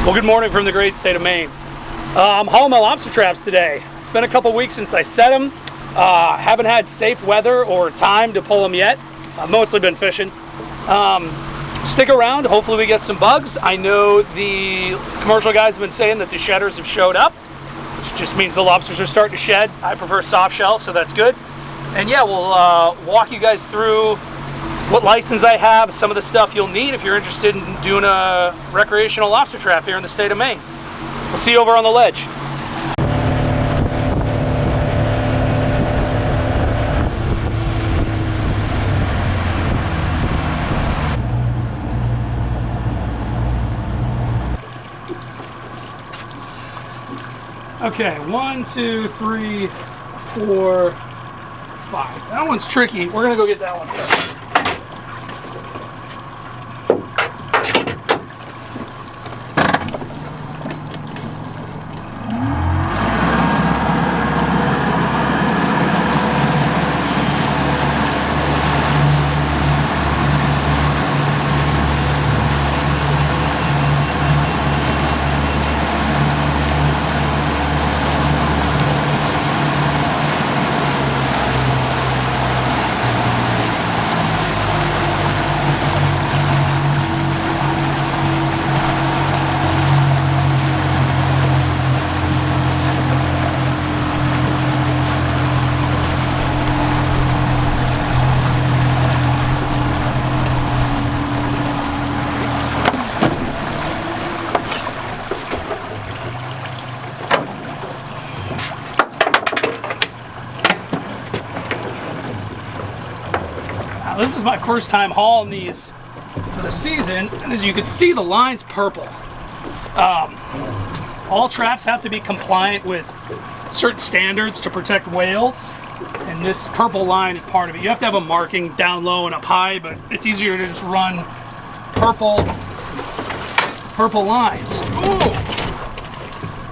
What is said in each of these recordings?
Well, good morning from the great state of Maine. I'm hauling my lobster traps today. It's been a couple weeks since I set them. Haven't had safe weather or time to pull them yet. I've mostly been fishing. Stick around, hopefully we get some bugs. I know the commercial guys have been saying that the shedders have showed up, which just means the lobsters are starting to shed. I prefer soft shell, so that's good. And yeah, we'll walk you guys through what license I have, some of the stuff you'll need if you're interested in doing a recreational lobster trap here in the state of Maine. We'll see you over on the ledge. Okay, 1, 2, 3, 4, 5. That one's tricky. We're gonna go get that one first. This is my first time hauling these for the season, and as you can see, the line's purple. All traps have to be compliant with certain standards to protect whales, and this purple line is part of it. You have to have a marking down low and up high, but it's easier to just run purple lines. Ooh,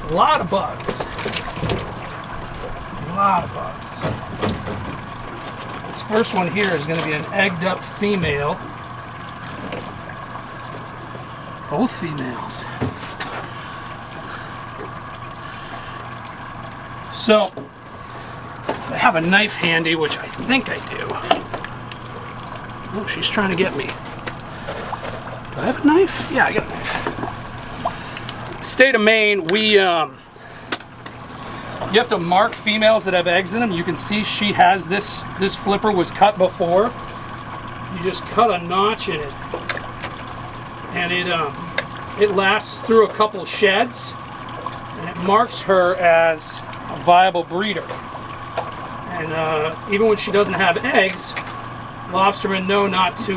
a lot of bugs. A lot of bugs. First one here is going to be an egged up female. Both females. So, if I have a knife handy, which I think I do. Oh, she's trying to get me. Do I have a knife? Yeah, I got a knife. State of Maine, you have to mark females that have eggs in them. You can see she has this flipper was cut before. You just cut a notch in it, and it lasts through a couple sheds, and it marks her as a viable breeder. And even when she doesn't have eggs, lobstermen know not to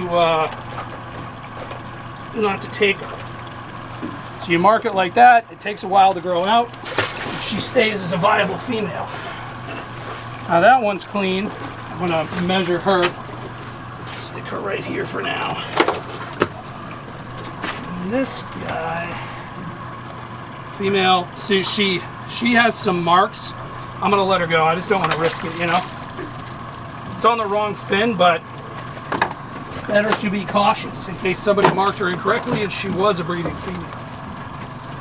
take her. So you mark it like that. It takes a while to grow out. She stays as a viable female. Now that one's clean. I'm gonna measure her. Stick her right here for now. And this guy, female, see she has some marks. I'm gonna let her go. I just don't want to risk it, you know. It's on the wrong fin, but better to be cautious in case somebody marked her incorrectly and she was a breeding female.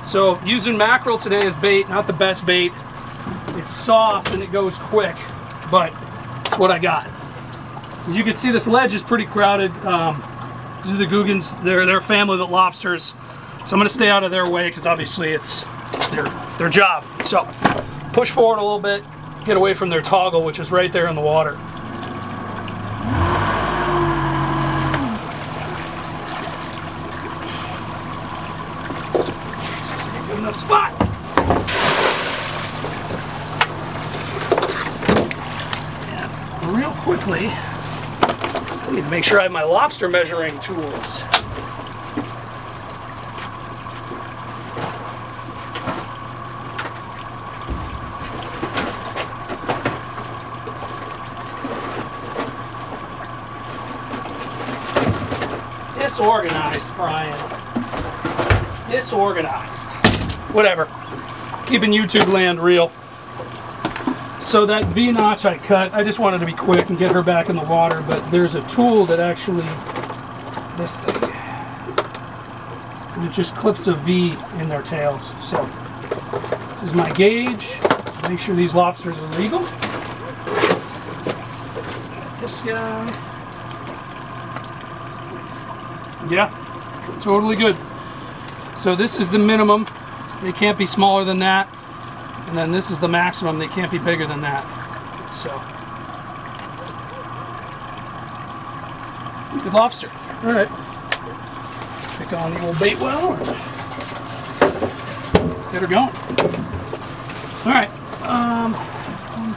So using mackerel today as bait, not the best bait. It's soft and it goes quick, but it's what I got. As you can see, this ledge is pretty crowded. These are the Googans, they're a family of lobsters. So I'm gonna stay out of their way because obviously it's their job. So push forward a little bit, get away from their toggle, which is right there in the water. Good enough spot. And real quickly, I need to make sure I have my lobster measuring tools. Disorganized, Brian. Disorganized. Whatever. Keeping YouTube land real. So that V-notch I cut, I just wanted to be quick and get her back in the water, but there's a tool that actually, this thing, and it just clips a V in their tails. So this is my gauge. Make sure these lobsters are legal. This guy. Yeah, totally good. So this is the minimum. They can't be smaller than that. And then this is the maximum. They can't be bigger than that. So, good lobster. All right. Pick on the old bait well and get her going. All right. 1,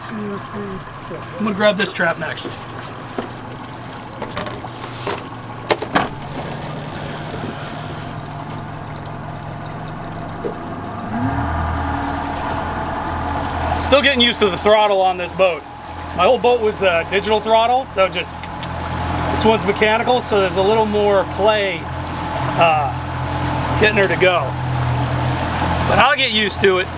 2, 3, 4. I'm gonna grab this trap next. Still getting used to the throttle on this boat. My whole boat was digital throttle, so just this one's mechanical, so there's a little more play getting her to go. But I'll get used to it.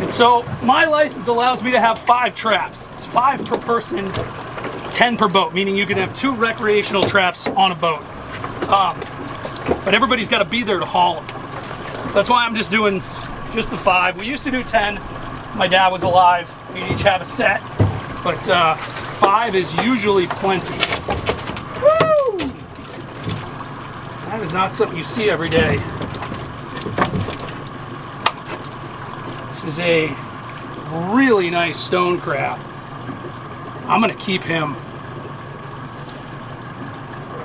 So my license allows me to have 5 traps. It's 5 per person, 10 per boat, meaning you can have 2 recreational traps on a boat. But everybody's got to be there to haul them. So that's why I'm just doing just the 5. We used to do 10. My dad was alive. We each have a set, but 5 is usually plenty. Woo! That is not something you see every day. This is a really nice stone crab. I'm gonna keep him.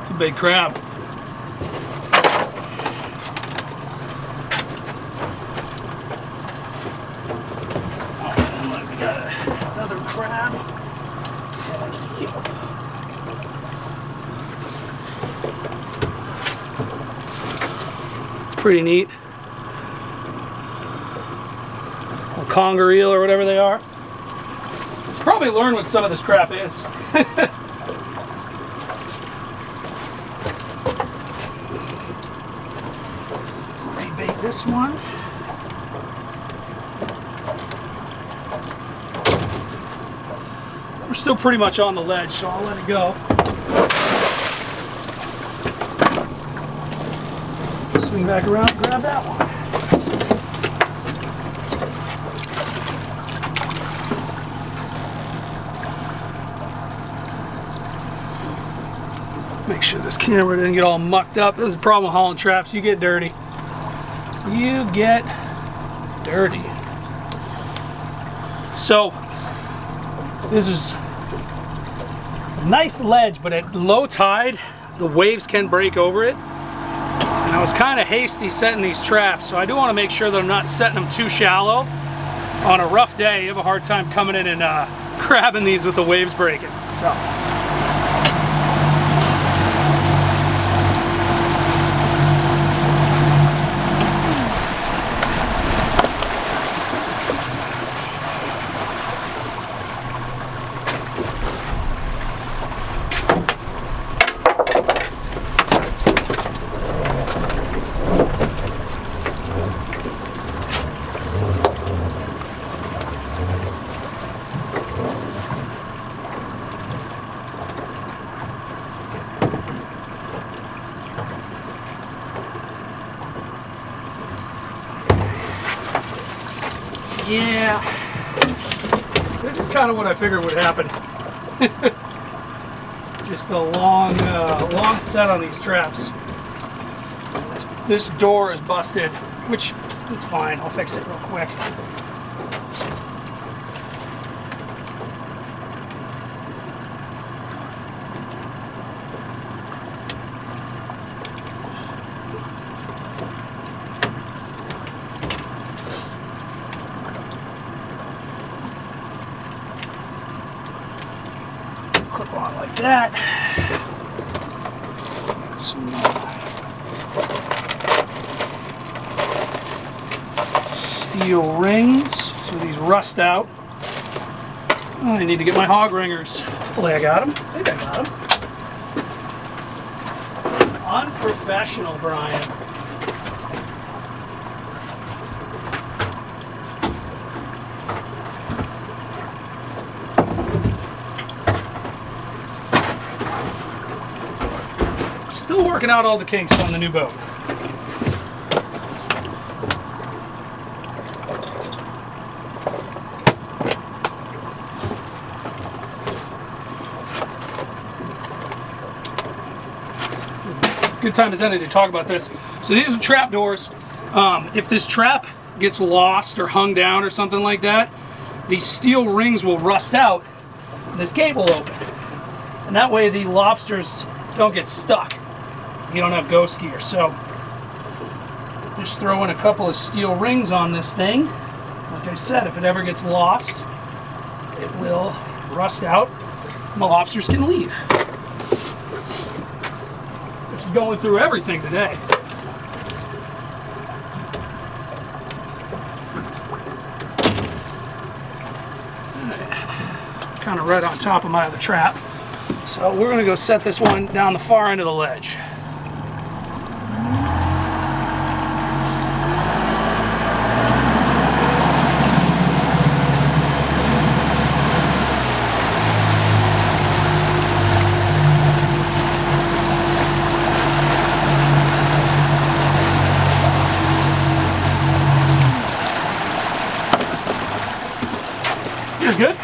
It's a big crab. Oh, we got another crab. It's pretty neat. Conger eel or whatever they are. Should probably learn what some of this crap is. Rebait this one. We're still pretty much on the ledge, so I'll let it go. Swing back around and grab that one. Make sure this camera didn't get all mucked up. This is the problem with hauling traps. You get dirty. You get dirty. So, this is a nice ledge, but at low tide, the waves can break over it. And I was kind of hasty setting these traps, so I do want to make sure that I'm not setting them too shallow. On a rough day, you have a hard time coming in and grabbing these with the waves breaking. So. Yeah, this is kind of what I figured would happen. Just a long set on these traps. This door is busted, which it's fine. I'll fix it real quick. Clip on like that. Some steel rings so these rust out. I need to get my hog ringers. Hopefully I got them. I think I got them. professional, Brian. Still working out all the kinks on the new boat. Good time as any to talk about this. So these are trap doors. If this trap gets lost or hung down or something like that, these steel rings will rust out and this gate will open. And that way the lobsters don't get stuck. You don't have ghost gear. So just throw in a couple of steel rings on this thing. Like I said, if it ever gets lost, it will rust out and the lobsters can leave. Just going through everything today. Kind of right on top of my other trap. So we're going to go set this one down the far end of the ledge. You're good.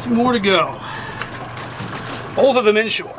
Two more to go. Both of them inshore.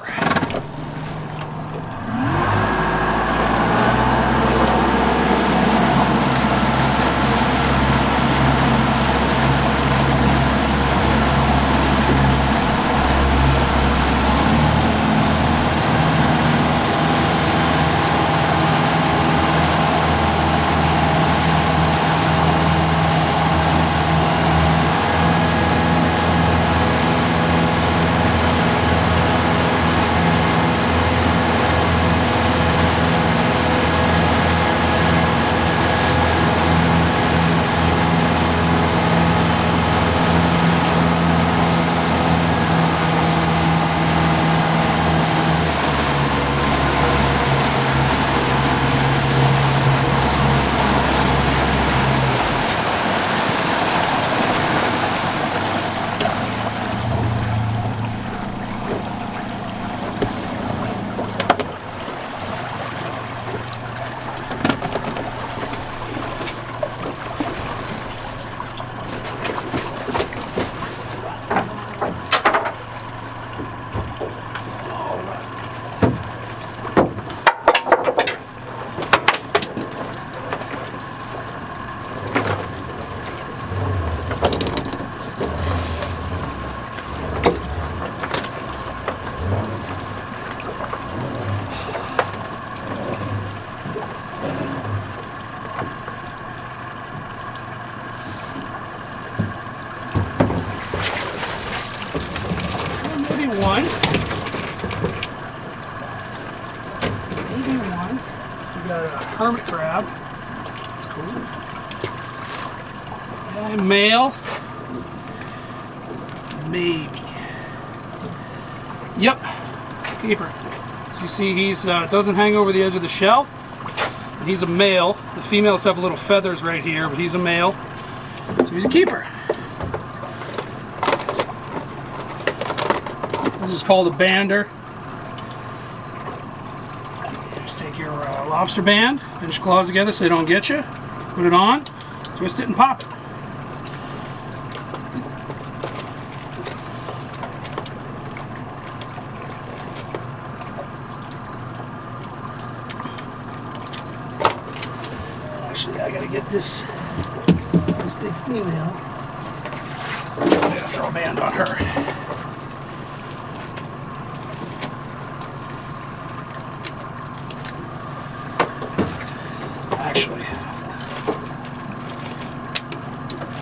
One. Maybe one. We got a hermit crab. That's cool. And male. Maybe. Yep. Keeper. So you see he's doesn't hang over the edge of the shell. And he's a male. The females have little feathers right here, but he's a male. So he's a keeper. This is called a bander. Just take your lobster band, pinch your claws together so they don't get you. Put it on, twist it and pop it. Actually, I gotta get this big female. I gotta throw a band on her. Actually.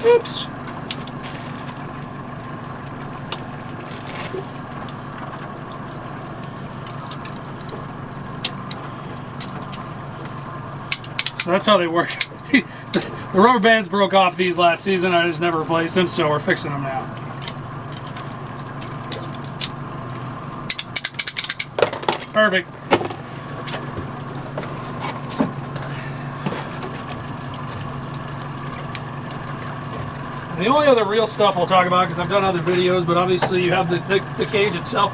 Oops. So that's how they work. The rubber bands broke off these last season. I just never replaced them, so we're fixing them now. Perfect. And the only other real stuff we'll talk about, because I've done other videos, but obviously you have the cage itself.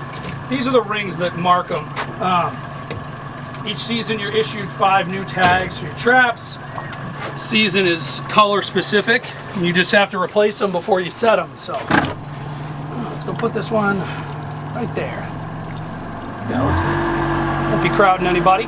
These are the rings that mark them. Each season you're issued 5 new tags for your traps. Season is color specific. You just have to replace them before you set them. So let's go put this one right there. Yeah, let's go. Won't be crowding anybody.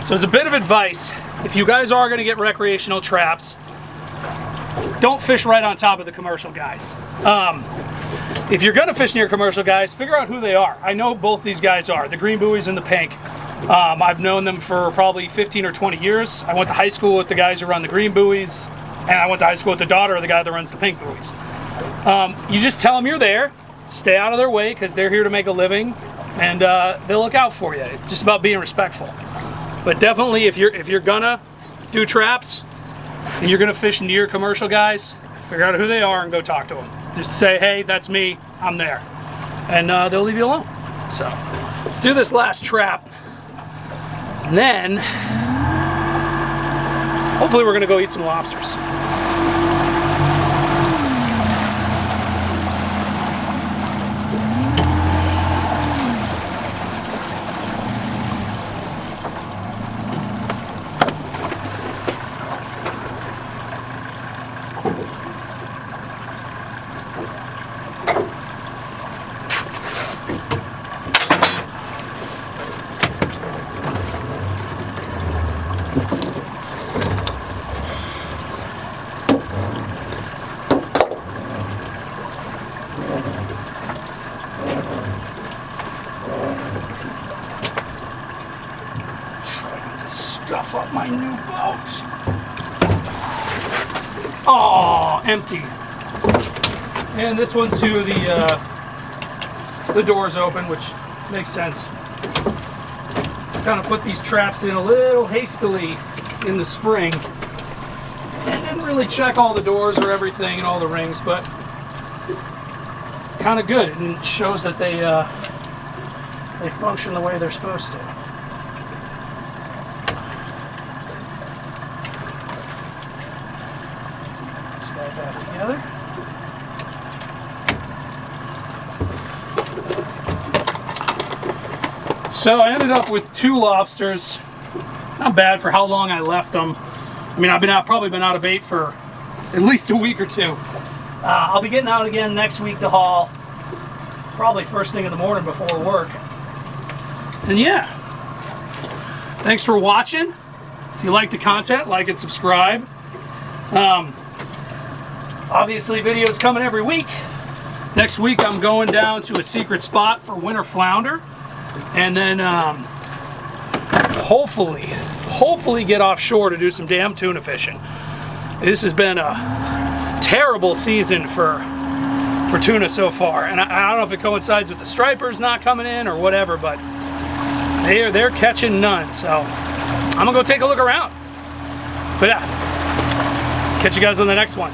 So as a bit of advice, if you guys are going to get recreational traps, don't fish right on top of the commercial guys. If you're going to fish near commercial guys, figure out who they are. I know both these guys are, the green buoys and the pink. I've known them for probably 15 or 20 years. I went to high school with the guys who run the green buoys, and I went to high school with the daughter of the guy that runs the pink buoys. You just tell them you're there, stay out of their way because they're here to make a living, and they'll look out for you. It's just about being respectful. But definitely, if you're gonna do traps and you're gonna fish near commercial guys, figure out who they are and go talk to them. Just say, hey, that's me, I'm there, and they'll leave you alone. So let's do this last trap, and then hopefully we're gonna go eat some lobsters. Scuff up my new boat. Oh, empty. And this one too, the door's open, which makes sense. Kind of put these traps in a little hastily in the spring, and didn't really check all the doors or everything and all the rings, but it's kind of good and it shows that they function the way they're supposed to. Slide that together. So I ended up with 2 lobsters. Not bad for how long I left them. I mean, I've probably been out of bait for at least a week or 2. I'll be getting out again next week to haul, probably first thing in the morning before work. And yeah, thanks for watching. If you like the content, like and subscribe. Obviously, videos coming every week. Next week, I'm going down to a secret spot for winter flounder, and then hopefully get offshore to do some damn tuna fishing. This has been a terrible season for tuna so far, and I don't know if it coincides with the stripers not coming in or whatever, but they're catching none. So I'm gonna go take a look around. But yeah, catch you guys on the next one.